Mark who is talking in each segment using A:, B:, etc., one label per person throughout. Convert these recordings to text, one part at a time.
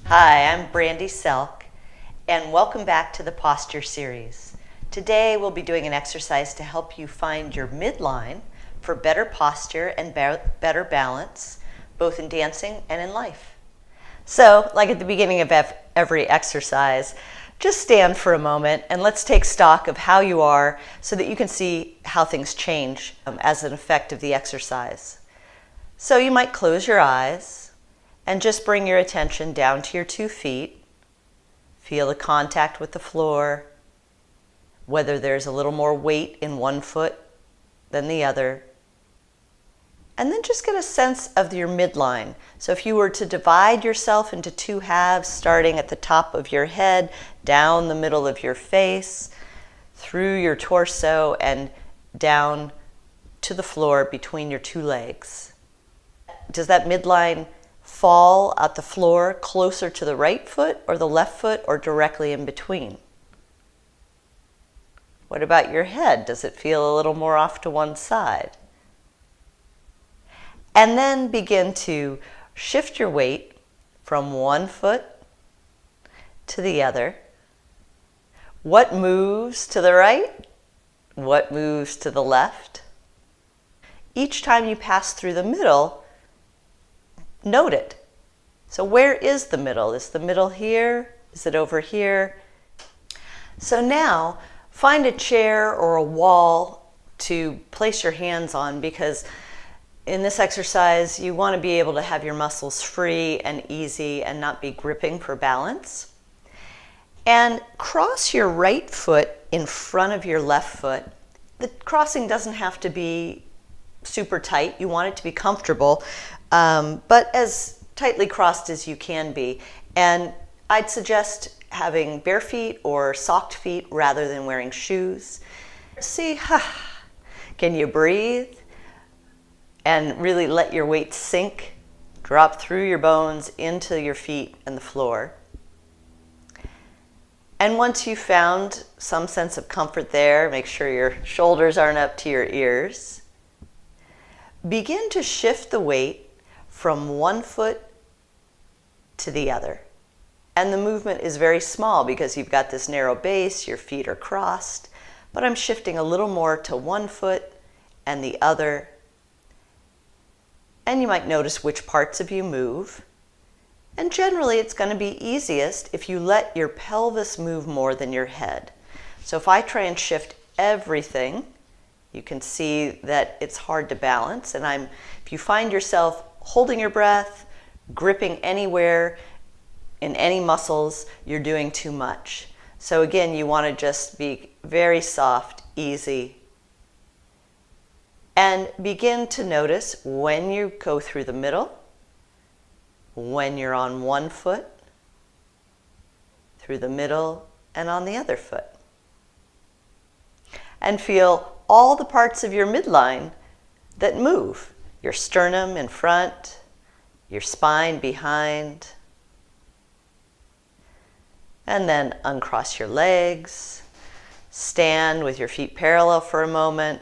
A: Hi, I'm Brandy Selk, and welcome back to the Posture Series. Today we'll be doing an exercise to help you find your midline for better posture and better balance, both in dancing and in life. So, like at the beginning of every exercise, just stand for a moment and let's take stock of how you are so that you can see how things change as an effect of the exercise. So you might close your eyes and just bring your attention down to your 2 feet. Feel the contact with the floor, whether there's a little more weight in one foot than the other. And then just get a sense of your midline. So if you were to divide yourself into 2 halves, starting at the top of your head, down the middle of your face, through your torso, and down to the floor between your 2 legs. Does that midline fall at the floor closer to the right foot or the left foot or directly in between? What about your head? Does it feel a little more off to one side? And then begin to shift your weight from one foot to the other. What moves to the right? What moves to the left? Each time you pass through the middle, note it. So where is the middle? Is the middle here? Is it over here? So now find a chair or a wall to place your hands on, because in this exercise you want to be able to have your muscles free and easy and not be gripping for balance. And cross your right foot in front of your left foot. The crossing doesn't have to be super tight. You want it to be comfortable, but as tightly crossed as you can be. And I'd suggest having bare feet or socked feet rather than wearing shoes. See, can you breathe? And really let your weight sink, drop through your bones into your feet and the floor. And once you've found some sense of comfort there, make sure your shoulders aren't up to your ears. Begin to shift the weight from one foot to the other. And the movement is very small because you've got this narrow base, your feet are crossed, but I'm shifting a little more to one foot and the other. And you might notice which parts of you move. And generally it's going to be easiest if you let your pelvis move more than your head. So if I try and shift everything, you can see that it's hard to balance. And if you find yourself holding your breath, gripping anywhere in any muscles, you're doing too much. So again, you want to just be very soft, easy, and begin to notice when you go through the middle, when you're on one foot, through the middle, and on the other foot. And feel all the parts of your midline that move. Your sternum in front, your spine behind. And then uncross your legs. Stand with your feet parallel for a moment.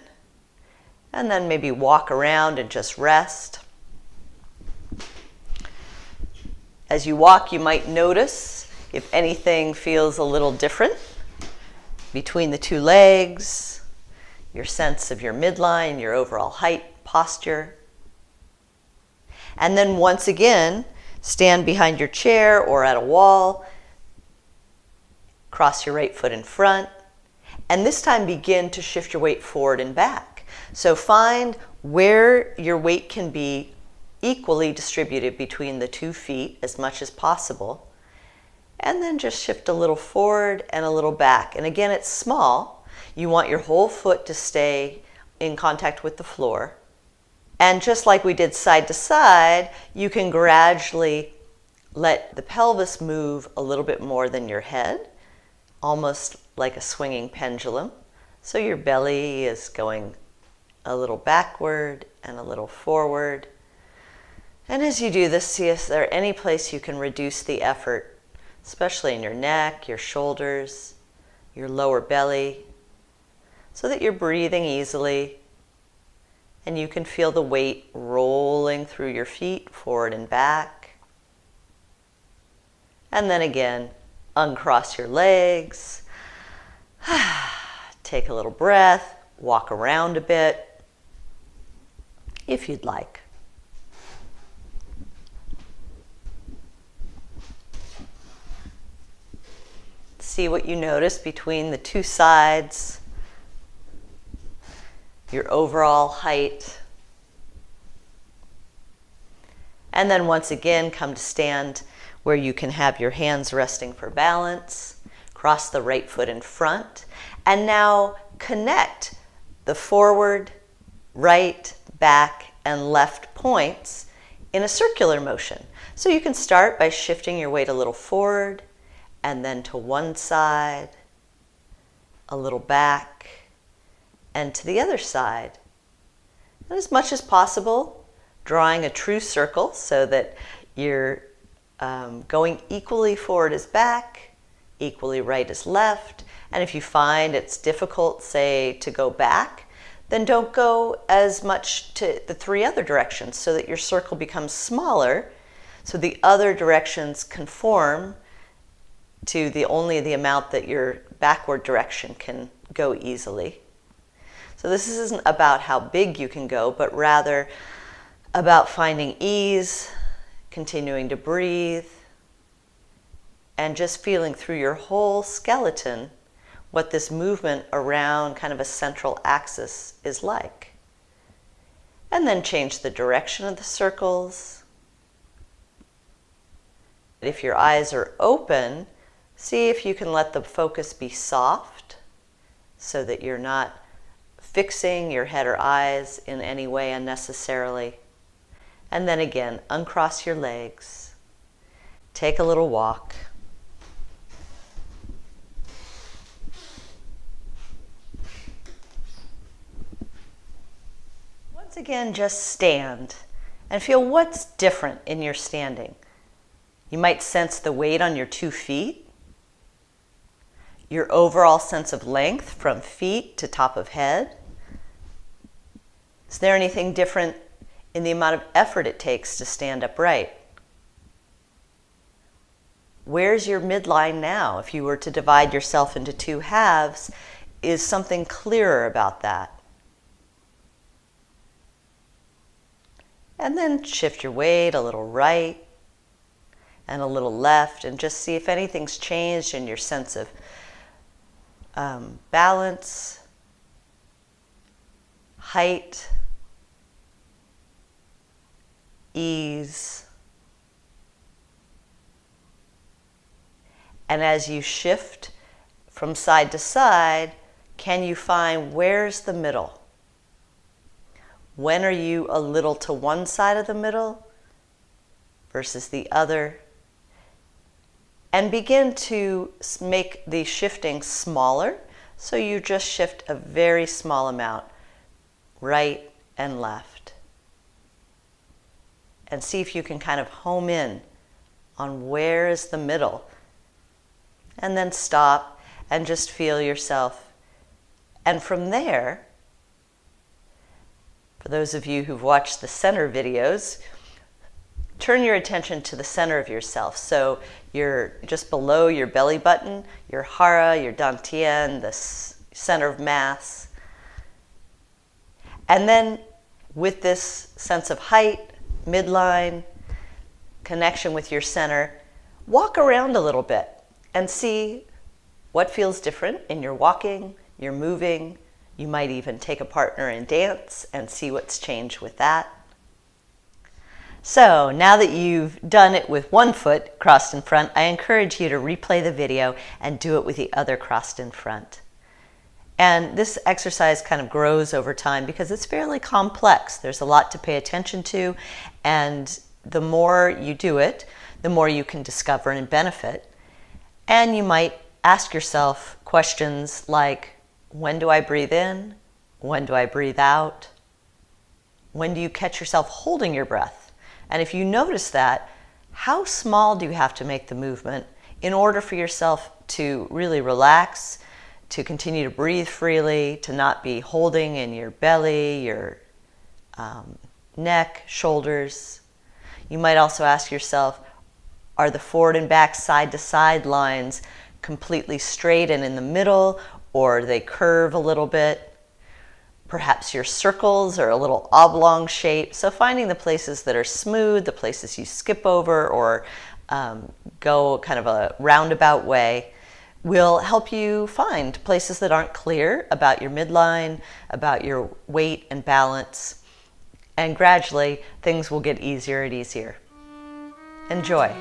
A: And then maybe walk around and just rest. As you walk, you might notice if anything feels a little different between the 2 legs, your sense of your midline, your overall height, posture. And then once again, stand behind your chair or at a wall, cross your right foot in front, and this time begin to shift your weight forward and back. So find where your weight can be equally distributed between the 2 feet as much as possible, and then just shift a little forward and a little back. And again, it's small. You want your whole foot to stay in contact with the floor. And just like we did side to side, you can gradually let the pelvis move a little bit more than your head, almost like a swinging pendulum. So your belly is going a little backward and a little forward. And as you do this, see if there any place you can reduce the effort, especially in your neck, your shoulders, your lower belly, so that you're breathing easily and you can feel the weight rolling through your feet, forward and back. And then again, uncross your legs. Take a little breath, walk around a bit, if you'd like. See what you notice between the two sides, your overall height. And then once again, come to stand where you can have your hands resting for balance. Cross the right foot in front. And now connect the forward, right, back, and left points in a circular motion. So you can start by shifting your weight a little forward, and then to one side, a little back, and to the other side. And as much as possible, drawing a true circle so that you're going equally forward as back, equally right as left. And if you find it's difficult, say, to go back, then don't go as much to the three other directions so that your circle becomes smaller, so the other directions conform to only the amount that your backward direction can go easily. So this isn't about how big you can go, but rather about finding ease, continuing to breathe, and just feeling through your whole skeleton what this movement around kind of a central axis is like. And then change the direction of the circles. If your eyes are open, see if you can let the focus be soft so that you're not fixing your head or eyes in any way unnecessarily. And then again, uncross your legs. Take a little walk. Once again, just stand and feel what's different in your standing. You might sense the weight on your 2 feet, your overall sense of length from feet to top of head. Is there anything different in the amount of effort it takes to stand upright? Where's your midline now? If you were to divide yourself into 2 halves, is something clearer about that? And then shift your weight a little right and a little left, and just see if anything's changed in your sense of balance, height, ease. And as you shift from side to side, can you find where's the middle? When are you a little to one side of the middle versus the other? And begin to make the shifting smaller, so you just shift a very small amount, right and left. And see if you can kind of home in on where is the middle. And then stop and just feel yourself. And from there, for those of you who've watched the center videos, turn your attention to the center of yourself. So you're just below your belly button, your hara, your dantian, the center of mass. And then with this sense of height, midline, connection with your center, walk around a little bit and see what feels different in your walking, your moving. You might even take a partner and dance and see what's changed with that. So now that you've done it with one foot crossed in front, I encourage you to replay the video and do it with the other crossed in front. And this exercise kind of grows over time because it's fairly complex. There's a lot to pay attention to, and the more you do it, the more you can discover and benefit. And you might ask yourself questions like, when do I breathe in? When do I breathe out? When do you catch yourself holding your breath? And if you notice that, how small do you have to make the movement in order for yourself to really relax, to continue to breathe freely, to not be holding in your belly, your neck, shoulders? You might also ask yourself, Are the forward and back, side to side lines completely straight and in the middle, or they curve a little bit? Perhaps your circles are a little oblong shape. So finding the places that are smooth, the places you skip over or go kind of a roundabout way, will help you find places that aren't clear about your midline, about your weight and balance. And gradually, things will get easier and easier. Enjoy.